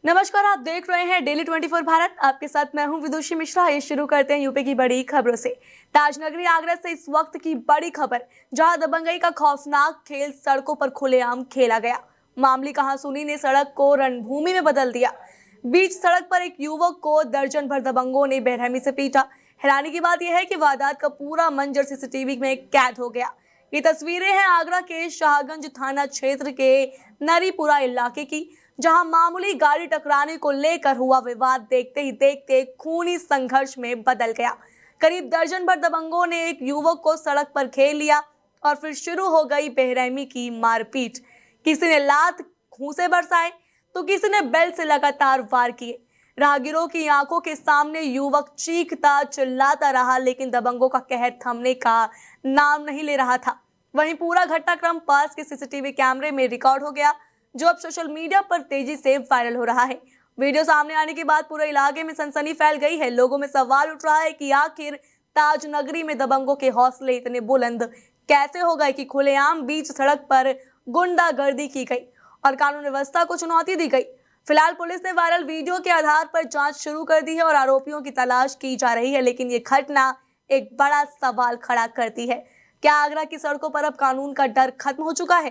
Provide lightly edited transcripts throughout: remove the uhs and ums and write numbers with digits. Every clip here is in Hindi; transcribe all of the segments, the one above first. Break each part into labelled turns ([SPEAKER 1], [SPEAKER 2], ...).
[SPEAKER 1] नमस्कार, आप देख रहे हैं डेली 24 भारत। आपके साथ मैं हूं विदुषी मिश्रा। ये शुरू करते हैं यूपी की बड़ी खबरों से। ताजनगरी आगरा से इस वक्त की बड़ी खबर, जहां दबंगई का खौफनाक खेल सड़कों पर खुलेआम खेला गया। मामूली कहासुनी ने सड़क को रणभूमि में बदल दिया। बीच सड़क पर एक युवक को दर्जन भर दबंगों ने बेरहमी से पीटा। हैरानी की बात यह है कि वारदात का पूरा मंजर सीसीटीवी में कैद हो गया। ये तस्वीरें हैं आगरा के शाहगंज थाना क्षेत्र के नरीपुरा इलाके की, जहां मामूली गाड़ी टकराने को लेकर हुआ विवाद देखते ही देखते खूनी संघर्ष में बदल गया। करीब दर्जन भर दबंगों ने एक युवक को सड़क पर घेर लिया और फिर शुरू हो गई बेरहमी की मारपीट। किसी ने लात घूंसे बरसाए तो किसी ने बेल्ट से लगातार वार किए। राहगीरों की आंखों के सामने युवक चीखता चिल्लाता रहा, लेकिन दबंगों का कहर थमने का नाम नहीं ले रहा था। वहीं पूरा घटनाक्रम पास के सीसीटीवी कैमरे में रिकॉर्ड हो गया, जो अब सोशल मीडिया पर तेजी से वायरल हो रहा है। वीडियो सामने आने के बाद पूरे इलाके में सनसनी फैल गई है। लोगों में सवाल उठ रहा है कि आखिर ताजनगरी में दबंगों के हौसले इतने बुलंद कैसे हो गए कि खुलेआम बीच सड़क पर गुंडागर्दी की गई और कानून व्यवस्था को चुनौती दी गई। फिलहाल पुलिस ने वायरल वीडियो के आधार पर जांच शुरू कर दी है और आरोपियों की तलाश की जा रही है। लेकिन ये घटना एक बड़ा सवाल खड़ा करती है, क्या आगरा की सड़कों पर अब कानून का डर खत्म हो चुका है?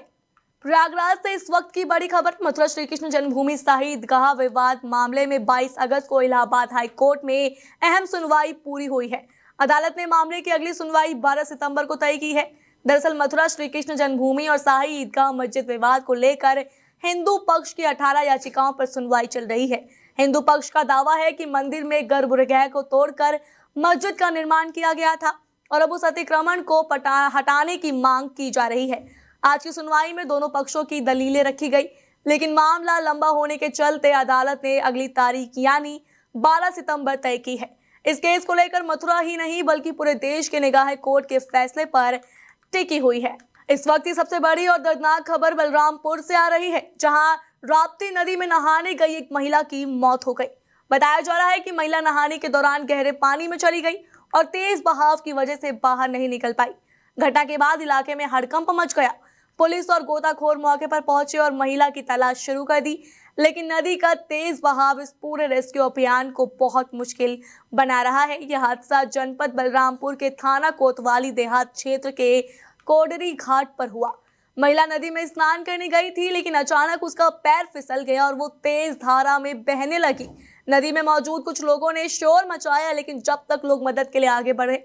[SPEAKER 1] प्रयागराज से इस वक्त की बड़ी खबर, मथुरा श्री कृष्ण जन्मभूमि शाही ईदगाह विवाद मामले में 22 अगस्त को इलाहाबाद हाई कोर्ट में अहम सुनवाई पूरी हुई है। अदालत ने मामले की अगली सुनवाई 12 सितंबर को तय की है। दरअसल मथुरा श्री कृष्ण जन्मभूमि और शाही ईदगाह मस्जिद विवाद को लेकर हिंदू पक्ष की 18 याचिकाओं पर सुनवाई चल रही है। हिंदू पक्ष का दावा है कि मंदिर में गर्भगृह को तोड़कर मस्जिद का निर्माण किया गया था और अब उस अतिक्रमण को हटाने की मांग की जा रही है। आज की सुनवाई में दोनों पक्षों की दलीलें रखी गई, लेकिन मामला लंबा होने के चलते अदालत ने अगली तारीख यानी 12 सितंबर तय की है। इस केस को लेकर मथुरा ही नहीं बल्कि पूरे देश की निगाहें कोर्ट के फैसले पर टिकी हुई है। इस वक्त की सबसे बड़ी और दर्दनाक खबर बलरामपुर से आ रही है, जहां राप्ती नदी में नहाने गई एक महिला की मौत हो गई। बताया जा रहा है कि महिला नहाने के दौरान गहरे पानी में चली गई और तेज बहाव की वजह से बाहर नहीं निकल पाई। घटना के बाद इलाके में हड़कंप मच गया। पुलिस और गोताखोर मौके पर पहुंचे और महिला की तलाश शुरू कर दी, लेकिन नदी का तेज बहाव इस पूरे रेस्क्यू अभियान को बहुत मुश्किल बना रहा है। यह हादसा जनपद बलरामपुर के थाना कोतवाली देहात क्षेत्र के कोडरी घाट पर हुआ। महिला नदी में स्नान करने गई थी, लेकिन अचानक उसका पैर फिसल गया और वो तेज धारा में बहने लगी। नदी में मौजूद कुछ लोगों ने शोर मचाया, लेकिन जब तक लोग मदद के लिए आगे बढ़े,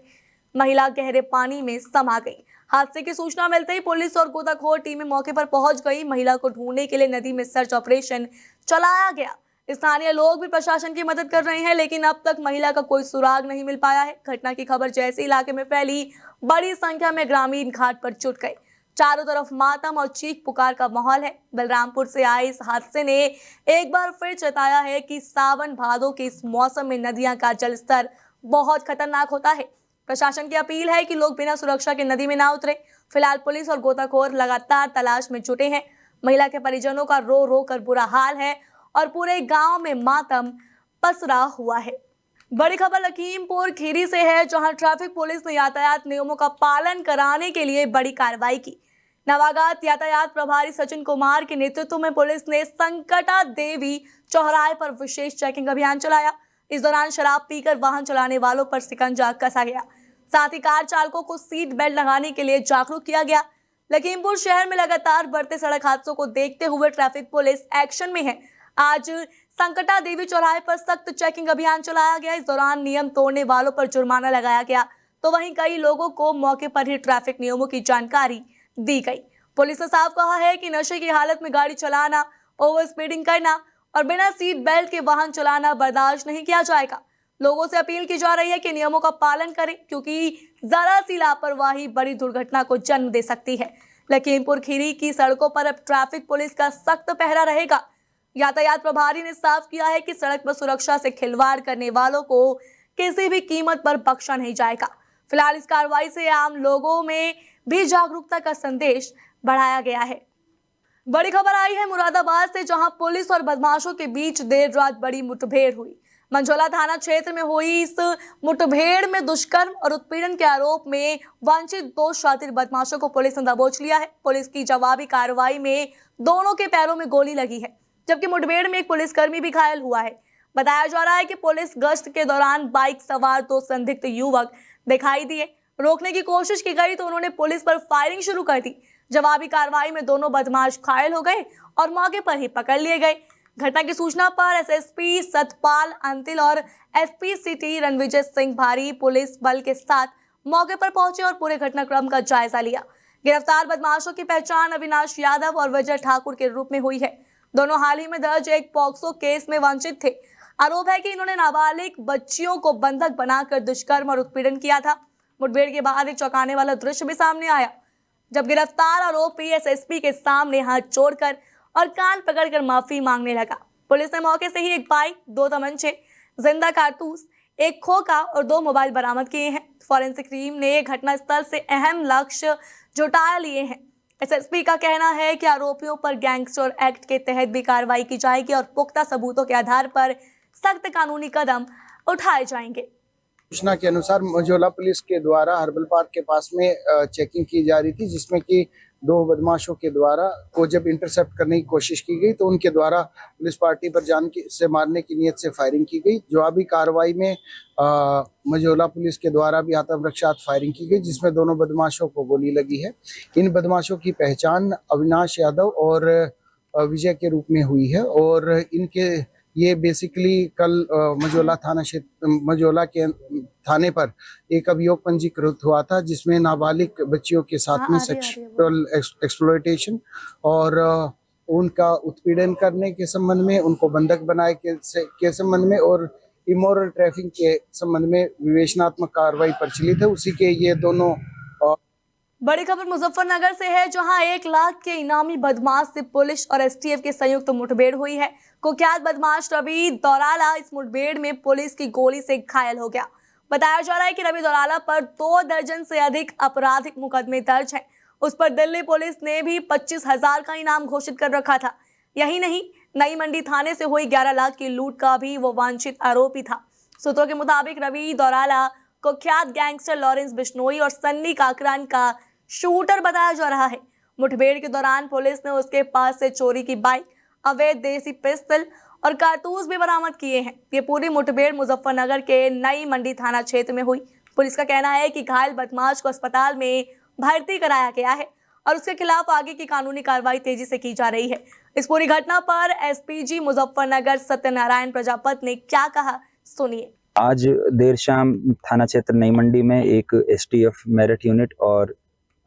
[SPEAKER 1] महिला गहरे पानी में समा गई। हादसे की सूचना मिलते ही पुलिस और गोताखोर टीमें मौके पर पहुंच गई। महिला को ढूंढने के लिए नदी में सर्च ऑपरेशन चलाया गया। स्थानीय लोग भी प्रशासन की मदद कर रहे हैं, लेकिन अब तक महिला का कोई सुराग नहीं मिल पाया है। घटना की खबर जैसे इलाके में फैली, बड़ी संख्या में ग्रामीण घाट पर जुट गए। चारों तरफ मातम और चीख पुकार का माहौल है। बलरामपुर से आए इस हादसे ने एक बार फिर जताया है कि सावन भादों के इस मौसम में नदियां का जलस्तर बहुत खतरनाक होता है। प्रशासन की अपील है कि लोग बिना सुरक्षा के नदी में ना उतरे। फिलहाल पुलिस और गोताखोर लगातार तलाश में जुटे हैं। महिला के परिजनों का रो रो कर बुरा हाल है और पूरे गांव में मातम पसरा हुआ है। बड़ी खबर लखीमपुर खीरी से है, जहां ट्रैफिक पुलिस ने यातायात नियमों का पालन कराने के लिए बड़ी कार्रवाई की। नवागत यातायात प्रभारी सचिन कुमार के नेतृत्व में पुलिस ने संकटा देवी चौराहे पर विशेष चेकिंग अभियान चलाया। इस दौरान शराब पीकर वाहन चलाने वालों पर शिकंजा कसा गया। साथ ही कार चालकों को सीट बेल्ट लगाने के लिए जागरूक किया गया। लखीमपुर शहर में लगातार बढ़ते सड़क हादसों को देखते हुए ट्रैफिक पुलिस एक्शन में है। आज संकटा देवी चौराहे पर सख्त चेकिंग अभियान चलाया गया। इस दौरान नियम तोड़ने वालों पर जुर्माना लगाया गया, तो वहीं कई लोगों को मौके पर ही ट्रैफिक नियमों की जानकारी दी गई। पुलिस ने साफ कहा है कि नशे की हालत में गाड़ी चलाना, ओवर स्पीडिंग करना और बिना सीट बेल्ट के वाहन चलाना बर्दाश्त नहीं किया जाएगा। लोगों से अपील की जा रही है कि नियमों का पालन करें, क्योंकि जरा सी लापरवाही बड़ी दुर्घटना को जन्म दे सकती है। लखीमपुर खीरी की सड़कों पर अब ट्रैफिक पुलिस का सख्त पहरा रहेगा। यातायात प्रभारी ने साफ किया है कि सड़क पर सुरक्षा से खिलवाड़ करने वालों को किसी भी कीमत पर बख्शा नहीं जाएगा। फिलहाल इस कार्रवाई से आम लोगों में भी जागरूकता का संदेश बढ़ाया गया है। बड़ी खबर आई है मुरादाबाद से, जहां पुलिस और बदमाशों के बीच देर रात बड़ी मुठभेड़ हुई। मंझोला थाना क्षेत्र में हुई इस मुठभेड़ में दुष्कर्म और उत्पीड़न के आरोप में वंचित 2 शातिर बदमाशों को पुलिस ने दबोच लिया है। पुलिस की जवाबी कार्रवाई में दोनों के पैरों में गोली लगी है, जबकि मुठभेड़ में एक पुलिसकर्मी भी घायल हुआ है। बताया जा रहा है कि पुलिस गश्त के दौरान बाइक सवार 2 संदिग्ध युवक दिखाई दिए। रोकने की कोशिश की गई तो उन्होंने पुलिस पर फायरिंग शुरू कर दी। जवाबी कार्रवाई में दोनों बदमाश घायल हो गए और मौके पर ही पकड़ लिए गए। घटना की सूचना पर एसएसपी सतपाल अंतिल और एसपी सिटी रणविजय सिंह भारी पुलिस बल के साथ मौके पर पहुंचे और पूरे घटनाक्रम का जायजा लिया। गिरफ्तार बदमाशों की पहचान अविनाश यादव और विजय ठाकुर के रूप में हुई है। दोनों हाल ही में दर्ज एक पॉक्सो केस में वंचित थे। आरोप है कि इन्होंने नाबालिग बच्चियों को बंधक बनाकर दुष्कर्म और उत्पीड़न किया था। मुठभेड़ के बाद एक चौंकाने वाला दृश्य भी सामने आया, जब गिरफ्तार आरोपी एसएसपी के सामने हाथ जोड़कर और कान पकड़कर माफी मांगने लगा। पुलिस ने मौके से ही एक बाइक, 2 तमंचे, जिंदा कारतूस, एक खोखा और 2 मोबाइल बरामद किए हैं। फॉरेंसिक टीम ने घटनास्थल से अहम लक्ष्य जुटा लिए हैं। एसएसपी का कहना है कि आरोपियों पर गैंगस्टर एक्ट के तहत भी कार्रवाई की जाएगी और पुख्ता सबूतों के आधार पर सख्त कानूनी कदम उठाए जाएंगे।
[SPEAKER 2] सूचना के अनुसार मझोला पुलिस के द्वारा हर्बल पार्क के पास में चेकिंग की जा रही थी, जिसमें कि 2 बदमाशों के द्वारा को जब इंटरसेप्ट करने की कोशिश की गई तो उनके द्वारा पुलिस पार्टी पर जान से मारने की नीयत से फायरिंग की गई। जवाबी कार्रवाई में मझोला पुलिस के द्वारा भी आत्मरक्षार्थ फायरिंग की गई, जिसमें दोनों बदमाशों को गोली लगी है। इन बदमाशों की पहचान अविनाश यादव और विजय के रूप में हुई है और इनके ये बेसिकली कल मझोला के थाने पर एक अभियोग पंजीकृत हुआ था, जिसमें नाबालिग बच्चियों के साथ में सेक्सुअल एक्सप्लॉयटेशन और उनका उत्पीड़न करने के संबंध में, उनको बंधक बनाए के संबंध में और इमोरल ट्रैफिकिंग के संबंध में विवेचनात्मक कार्रवाई प्रचलित है। उसी के ये दोनों
[SPEAKER 1] बड़ी खबर मुजफ्फरनगर से है, जहां 1 लाख के इनामी बदमाश से पुलिस और एसटीएफ की संयुक्त मुठभेड़ हुई है। कुख्यात बदमाश रवि दौराला इस मुठभेड़ में पुलिस की गोली से घायल हो गया। बताया जा रहा है कि रवि दौराला पर 2 दर्जन से अधिक आपराधिक मुकदमे दर्ज हैं। उस पर दिल्ली पुलिस ने भी 25,000 का इनाम घोषित कर रखा था। यही नहीं, नई मंडी थाने से हुई 11 लाख की लूट का भी वो वांछित आरोपी था। सूत्रों के मुताबिक रवि दौराला कुख्यात गैंगस्टर लॉरेंस बिश्नोई और सन्नी काकरान का शूटर बताया जा रहा है। मुठभेड़ के दौरान पुलिस ने उसके पास से चोरी की बाइक, अवैध देसी पिस्टल और कारतूस भी बरामद किए हैं। ये पूरी मुठभेड़ मुजफ्फरनगर के नई मंडी थाना क्षेत्र में हुई। पुलिस का कहना है कि घायल बदमाश को अस्पताल में भर्ती कराया गया है और उसके खिलाफ आगे की कानूनी कार्रवाई तेजी से की जा रही है। इस पूरी घटना पर एसपीजी मुजफ्फरनगर सत्यनारायण प्रजापत ने क्या कहा, सुनिए।
[SPEAKER 3] आज देर शाम थाना क्षेत्र नई मंडी में एक एसटीएफ मेरिट यूनिट और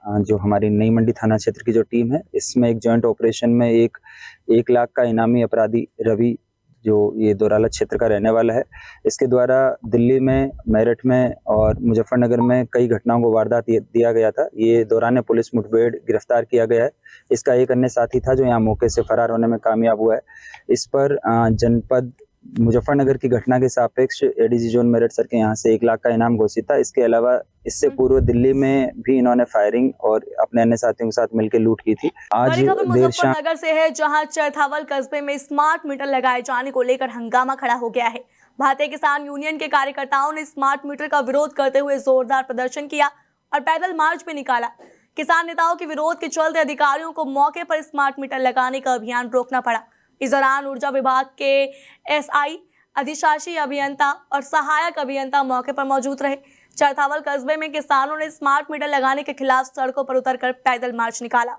[SPEAKER 3] जो हमारी नई मंडी थाना क्षेत्र की जो टीम है, इसमें एक जॉइंट ऑपरेशन में 1 लाख का इनामी अपराधी रवि, जो ये दौराला क्षेत्र का रहने वाला है, इसके द्वारा दिल्ली में, मेरठ में और मुजफ्फरनगर में कई घटनाओं को वारदात दिया गया था। ये दौरान पुलिस मुठभेड़ गिरफ्तार किया गया है। इसका एक अन्य साथी था जो यहाँ मौके से फरार होने में कामयाब हुआ है। इस पर जनपद मुजफ्फरनगर की घटना के सापेक्ष एडीजी जोन मेरठ सर के यहाँ से 1 लाख का इनाम घोषित था। इसके अलावा इससे पूर्व दिल्ली में भी इन्होंने फायरिंग और अपने अन्य साथियों के साथ मिलकर लूट की थी। आज देर शाम
[SPEAKER 1] मुजफ्फरनगर से है, जहां चरथावल कस्बे में स्मार्ट मीटर लगाए जाने को लेकर हंगामा खड़ा हो गया है। भारतीय किसान यूनियन के कार्यकर्ताओं ने स्मार्ट मीटर का विरोध करते हुए जोरदार प्रदर्शन किया और पैदल मार्च भी निकाला। किसान नेताओं के विरोध के चलते अधिकारियों को मौके पर स्मार्ट मीटर लगाने का अभियान रोकना पड़ा। इस दौरान ऊर्जा विभाग के एसआई, अधिशासी अभियंता और सहायक अभियंता मौके पर मौजूद रहे। चरथावल कस्बे में किसानों ने स्मार्ट मीटर लगाने के खिलाफ सड़कों पर उतरकर पैदल मार्च निकाला।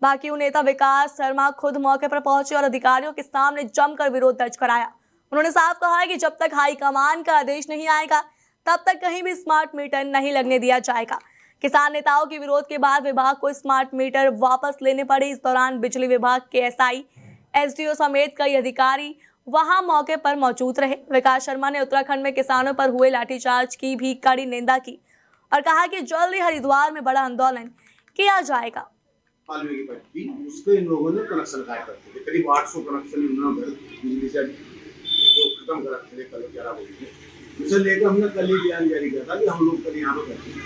[SPEAKER 1] बाकी नेता विकास शर्मा खुद मौके पर पहुंचे और अधिकारियों के सामने जमकर विरोध दर्ज कराया। उन्होंने साफ कहा है कि जब तक हाईकमान का आदेश नहीं आएगा, तब तक कहीं भी स्मार्ट मीटर नहीं लगने दिया जाएगा। किसान नेताओं के विरोध के बाद विभाग को स्मार्ट मीटर वापस लेने पड़े। इस दौरान बिजली विभाग के एसआई, एसडीओ समेत कई अधिकारी वहां मौके पर मौजूद रहे। विकास शर्मा ने उत्तराखंड में किसानों पर हुए लाठीचार्ज की भी कड़ी निंदा की और कहा कि जल्द ही हरिद्वार में बड़ा आंदोलन किया जाएगा।
[SPEAKER 4] उसके इन लोगों ने कनेक्शन काट रखे थे, करीब 800 कनेक्शन इन्होंने बिजली से जो खत्म कर रखे थे कल 11 बजे। उसे लेकर हमने कल ही बयान जारी किया था कि हम लोग कल यहाँ पे करते हैं।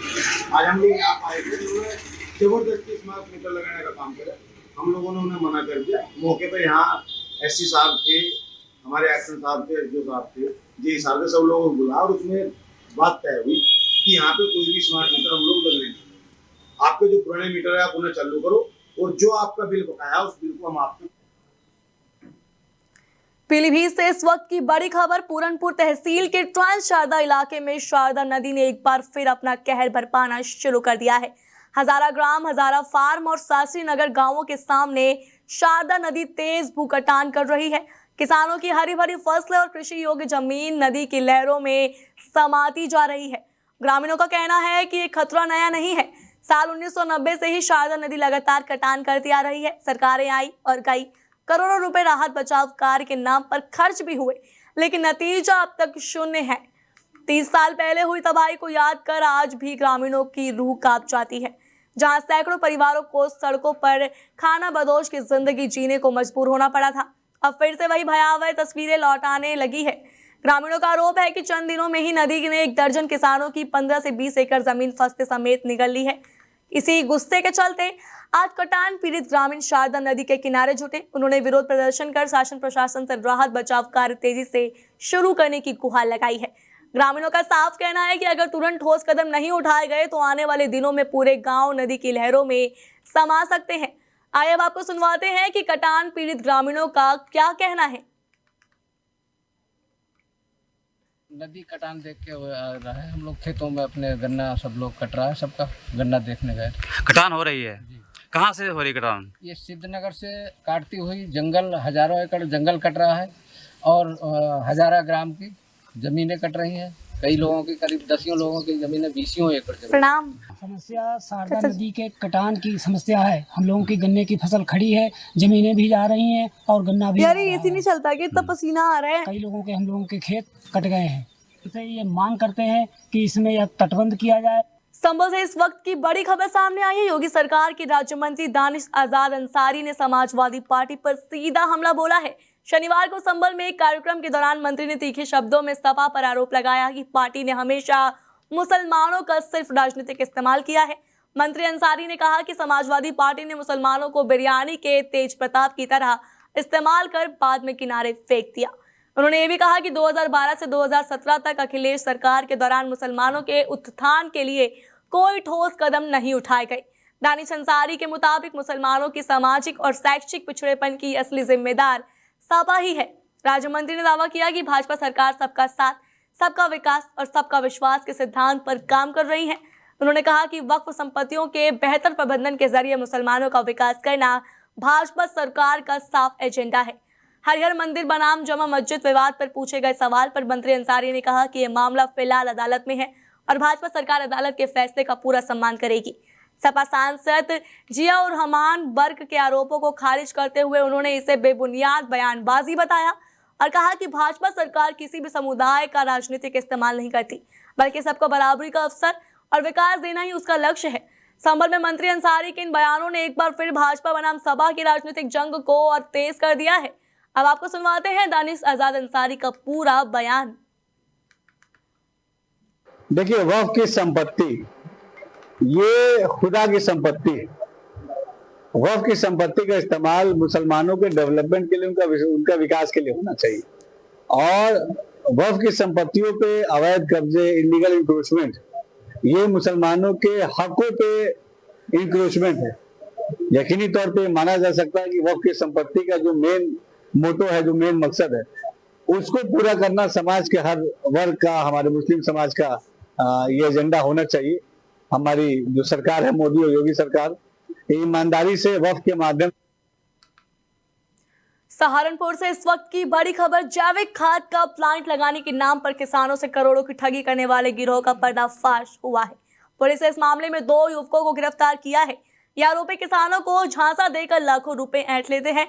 [SPEAKER 4] आज हम लोग यहाँ आए थे, उन्होंने जबरदस्ती स्मार्ट मीटर लगाने का काम किया। हम लोगों ने उन्हें मना कर दिया। मौके पर यहाँ एससी साहब थे, हमारे एक्शन साहब थे, जो साहब थे, जी साहब थे, सब लोगों को बुला और उसमें बात तय हुई कि यहाँ पे कोई भी स्मार्ट मीटर हम लोग लगने नहीं। आपके जो पुराने मीटर है आप उन्हें चालू करो और जो आपका बिल बकाया उस बिल को हम आपको।
[SPEAKER 1] पीलीभीत से इस वक्त की बड़ी खबर। पूरनपुर तहसील के ट्रांस शारदा इलाके में शारदा नदी ने एक बार फिर अपना कहर बरपाना शुरू कर दिया है। हजारा ग्राम, हजारा फार्म और शास्त्री नगर गांवों के सामने शारदा नदी तेज भूकटान कर रही है। किसानों की हरी भरी फसलें और कृषि योग्य जमीन नदी की लहरों में समाती जा रही है। ग्रामीणों का कहना है कि ये खतरा नया नहीं है। साल 1990 से ही शारदा नदी लगातार कटान करती आ रही है। सरकारें आई और गई, करोड़ों रुपए राहत बचाव कार्य के नाम पर खर्च भी हुए, लेकिन नतीजा अब तक शून्य है। 30 साल पहले हुई तबाही को याद कर आज भी ग्रामीणों की रूह कांप जाती है। जहां सैकड़ों परिवारों को सड़कों पर खाना बदोश की जिंदगी जीने को मजबूर होना पड़ा था, अब फिर से वही भयावह तस्वीरें लौट आने लगी है। ग्रामीणों का आरोप है कि चंद दिनों में ही नदी ने 1 दर्जन किसानों की 15 से 20 एकड़ जमीन फंसते समेत निगल ली है। इसी गुस्से के चलते आज कटान पीड़ित ग्रामीण शारदा नदी के किनारे जुटे। उन्होंने विरोध प्रदर्शन कर शासन प्रशासन से राहत बचाव कार्य तेजी से शुरू करने की गुहार लगाई है। ग्रामीणों का साफ कहना है कि अगर तुरंत ठोस कदम नहीं उठाए गए तो आने वाले दिनों में पूरे गांव नदी की लहरों में समा सकते हैं। आइए अब आपको सुनवाते हैं कि कटान पीड़ित ग्रामीणों का क्या कहना है।
[SPEAKER 5] नदी कटान देख के आ रहा है। हम लोग खेतों में अपने गन्ना सब लोग कट रहा है, सबका गन्ना देखने गए।
[SPEAKER 6] कटान हो रही है? कहाँ से हो रही कटान?
[SPEAKER 5] ये सिद्धनगर से काटती हुई जंगल, हजारों एकड़ जंगल कट रहा है और हजारा ग्राम की जमीनें कट रही हैं। कई लोगों की करीब 10 लोगों की जमीनें 20 एकड़ जमीन।
[SPEAKER 1] प्रणाम।
[SPEAKER 7] समस्या शारदा नदी के कटान की समस्या है। हम लोगों की गन्ने की फसल खड़ी है, जमीनें भी जा रही हैं और गन्ना भी।
[SPEAKER 1] यार ऐसी नहीं चलता कि इतना पसीना आ रहा है।
[SPEAKER 7] कई लोगों के हम लोगों के खेत कट गए हैं। इसे ये मांग करते हैं कि इसमें यह तटबंध किया जाए।
[SPEAKER 1] संभल से इस वक्त की बड़ी खबर सामने आई है। योगी सरकार के राज्य मंत्री दानिश आजाद अंसारी ने समाजवादी पार्टी पर सीधा हमला बोला है। शनिवार को संभल में एक कार्यक्रम के दौरान मंत्री ने तीखे शब्दों में सपा पर आरोप लगाया कि पार्टी ने हमेशा मुसलमानों का सिर्फ राजनीतिक इस्तेमाल किया है। मंत्री अंसारी ने कहा कि समाजवादी पार्टी ने मुसलमानों को बिरयानी के तेज प्रताप की तरह इस्तेमाल कर बाद में किनारे फेंक दिया। उन्होंने ये भी कहा कि 2012 से 2017 तक अखिलेश सरकार के दौरान मुसलमानों के उत्थान के लिए कोई ठोस कदम नहीं उठाए गए। दानिश अंसारी के मुताबिक मुसलमानों की सामाजिक और शैक्षिक पिछड़ेपन की असली जिम्मेदार सपा ही है। राज्य मंत्री ने दावा किया कि भाजपा सरकार सबका साथ, सबका विकास और सबका विश्वास के सिद्धांत पर काम कर रही है। उन्होंने कहा कि वक्फ संपत्तियों के बेहतर प्रबंधन के जरिए मुसलमानों का विकास करना भाजपा सरकार का साफ एजेंडा है। हरिहर मंदिर बनाम जमा मस्जिद विवाद पर पूछे गए सवाल पर मंत्री अंसारी ने कहा कि यह मामला फिलहाल अदालत में है और भाजपा सरकार अदालत के फैसले का पूरा सम्मान करेगी। सपा सांसद जिया उर रहमान बर्क के आरोपों को खारिज करते हुए उन्होंने इसे बेबुनियाद बयानबाजी बताया और कहा कि भाजपा सरकार किसी भी समुदाय का राजनीतिक इस्तेमाल नहीं करती, बल्कि सबको बराबरी का अवसर और विकास देना ही उसका लक्ष्य है। संभल में मंत्री अंसारी के इन बयानों ने एक बार फिर भाजपा बनाम सपा की राजनीतिक जंग को और तेज कर दिया है। अब आपको सुनवाते हैं दानिश आजाद अंसारी का पूरा बयान।
[SPEAKER 8] देखिए, वक्फ की संपत्ति ये खुदा की संपत्ति है। वक्फ की संपत्ति का इस्तेमाल मुसलमानों के डेवलपमेंट के लिए, उनका विकास के लिए होना चाहिए। और वक्फ की संपत्तियों पे अवैध कब्जे, इलीगल इंक्रोचमेंट, ये मुसलमानों के हकों पे इंक्रोचमेंट है। यकीनी तौर पे माना जा सकता है कि वक्फ की संपत्ति का जो मेन मोटो है, जो मेन मकसद है, उसको पूरा करना समाज के हर वर्ग का, हमारे मुस्लिम समाज का ये एजेंडा होना चाहिए। हमारी जो सरकार है, मोदी और योगी सरकार, ईमानदारी से वक्फ के माध्यम।
[SPEAKER 1] सहारनपुर से इस वक्त की बड़ी खबर। जैविक खाद का प्लांट लगाने के नाम पर किसानों से करोड़ों की ठगी करने वाले गिरोह का पर्दाफाश हुआ है। पुलिस ने इस मामले में 2 युवकों को गिरफ्तार किया है। ये आरोपी किसानों को झांसा देकर लाखों रुपए ऐंठ लेते हैं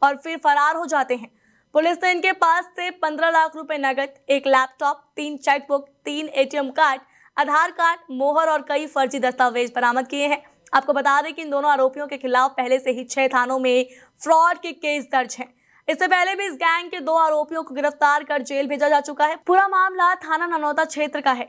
[SPEAKER 1] और फिर फरार हो जाते हैं। पुलिस ने इनके पास से 15 लाख रुपए नगद, 1 लैपटॉप, 3 चेकबुक, 3 ATM कार्ड, आधार कार्ड, मोहर और कई फर्जी दस्तावेज बरामद किए हैं। आपको बता दें कि इन दोनों आरोपियों के खिलाफ पहले से ही 6 थानों में फ्रॉड के केस दर्ज हैं। इससे पहले भी इस गैंग के 2 आरोपियों को गिरफ्तार कर जेल भेजा जा चुका है। पूरा मामला थाना ननौता क्षेत्र का है।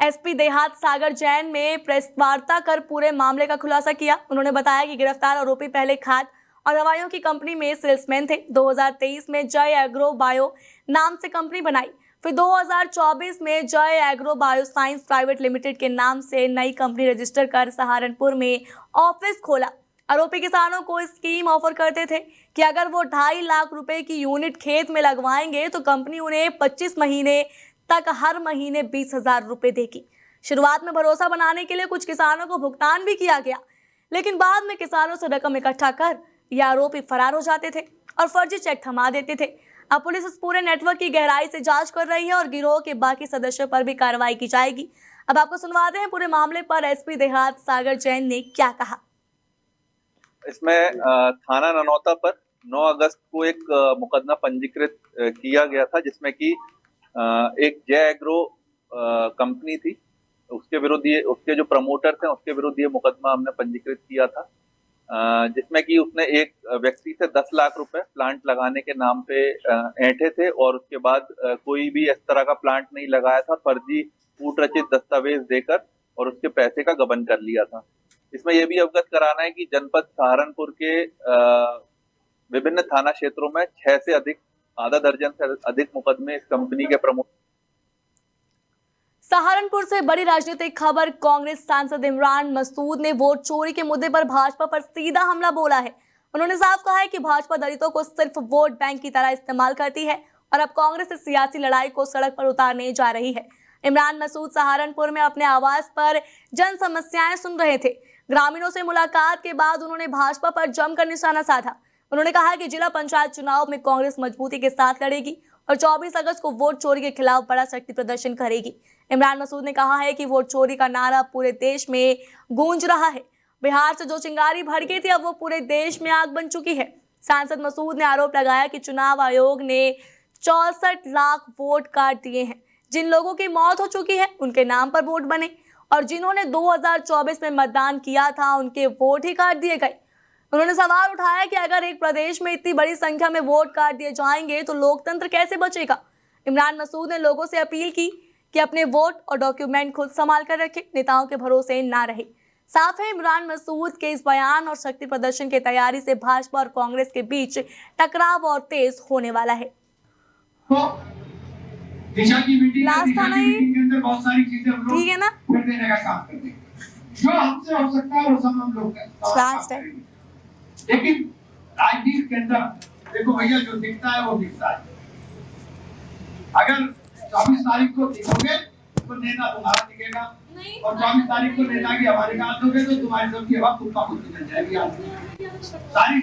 [SPEAKER 1] SP देहात सागर जैन में प्रेस वार्ता कर पूरे मामले का खुलासा किया। उन्होंने बताया कि गिरफ्तार आरोपी पहले खाद और दवाइयों की कंपनी में सेल्समैन थे। 2023 में जय एग्रो बायो नाम से कंपनी बनाई। फिर 2024 में जय agro bio science private limited के नाम से नई कंपनी रजिस्टर कर सहारनपुर में ऑफिस खोला। आरोपी किसानों को स्कीम ऑफर करते थे कि अगर वो 2.5 लाख रुपए की यूनिट खेत में लगवाएंगे तो कंपनी उन्हें 25 महीने तक हर महीने 20,000 रुपए देगी। शुरुआत में भरोसा बनाने के लिए कुछ किसानों को भुगतान भी किया गया, लेकिन बाद में किसानों से रकम इकट्ठा कर ये आरोपी फरार हो जाते थे और फर्जी चेक थमा देते थे। अब पुलिस इस पूरे नेटवर्क की गहराई से जांच कर रही है और गिरोह के बाकी सदस्यों पर भी कार्रवाई की जाएगी। अब आपको सुनवाते हैं पूरे मामले पर एसपी देहात सागर जैन ने क्या कहा।
[SPEAKER 9] इसमें थाना ननौता पर 9 अगस्त को एक मुकदमा पंजीकृत किया गया था, जिसमें कि एक जय एग्रो कंपनी थी, उसके विरुद्ध ये, उसके जो प्रमोटर थे उसके विरुद्ध ये मुकदमा हमने पंजीकृत किया था, जिसमें कि उसने एक व्यक्ति से 10 लाख रुपए प्लांट लगाने के नाम पे ऐंठे थे और उसके बाद कोई भी इस तरह का प्लांट नहीं लगाया था, फर्जी कूट रचित दस्तावेज देकर और उसके पैसे का गबन कर लिया था। इसमें यह भी अवगत कराना है कि जनपद सहारनपुर के विभिन्न थाना क्षेत्रों में 6 से अधिक, आधा दर्जन से अधिक मुकदमे इस कंपनी के प्रमुख।
[SPEAKER 1] सहारनपुर से बड़ी राजनीतिक खबर। कांग्रेस सांसद इमरान मसूद ने वोट चोरी के मुद्दे पर भाजपा पर सीधा हमला बोला है। उन्होंने साफ कहा है कि भाजपा दलितों को सिर्फ वोट बैंक की तरह इस्तेमाल करती है और अब कांग्रेस इस सियासी लड़ाई को सड़क पर उतारने जा रही है। इमरान मसूद सहारनपुर में अपने आवास पर जन समस्याएं सुन रहे थे। ग्रामीणों से मुलाकात के बाद उन्होंने भाजपा पर जमकर निशाना साधा। उन्होंने कहा कि जिला पंचायत चुनाव में कांग्रेस मजबूती के साथ लड़ेगी और 24 अगस्त को वोट चोरी के खिलाफ बड़ा शक्ति प्रदर्शन करेगी। इमरान मसूद ने कहा है कि वोट चोरी का नारा पूरे देश में गूंज रहा है। बिहार से जो चिंगारी भड़की थी अब वो पूरे देश में आग बन चुकी है। सांसद मसूद ने आरोप लगाया कि चुनाव आयोग ने 64 लाख वोट काट दिए हैं। जिन लोगों की मौत हो चुकी है उनके नाम पर वोट बने और जिन्होंने 2024 में मतदान किया था उनके वोट ही काट दिए गए। उन्होंने सवाल उठाया कि अगर एक प्रदेश में इतनी बड़ी संख्या में वोट काट दिए जाएंगे तो लोकतंत्र कैसे बचेगा। इमरान मसूद ने लोगों से अपील की कि अपने वोट और डॉक्यूमेंट खुद संभाल कर रखें, नेताओं के भरोसे ना रहे। साफ है इमरान मसूद के इस बयान और शक्ति प्रदर्शन की तैयारी से भाजपा और कांग्रेस के बीच टकराव और तेज होने वाला है।
[SPEAKER 10] दिशा की मीटिंग
[SPEAKER 1] लास्ट था ना ये,
[SPEAKER 10] के अंदर बहुत सारी चीजें हम लोग
[SPEAKER 1] ठीक है ना,
[SPEAKER 10] फिर देने का काम करते हैं। जो हमसे हो सकता है वो सब हम लोग
[SPEAKER 1] लास्ट है।
[SPEAKER 10] लेकिन राजनीति के अंदर देखो भैया, जो दिखता है वो दिखता है। अगर 24 तारीख को दिखोगे तो नेता तुम्हारा दिखेगा और 24 तारीख को नेता की हमारे हाथ दोगे तो तुम्हारी सबकी हवा खुद का खुद निकल जाएगी। सारी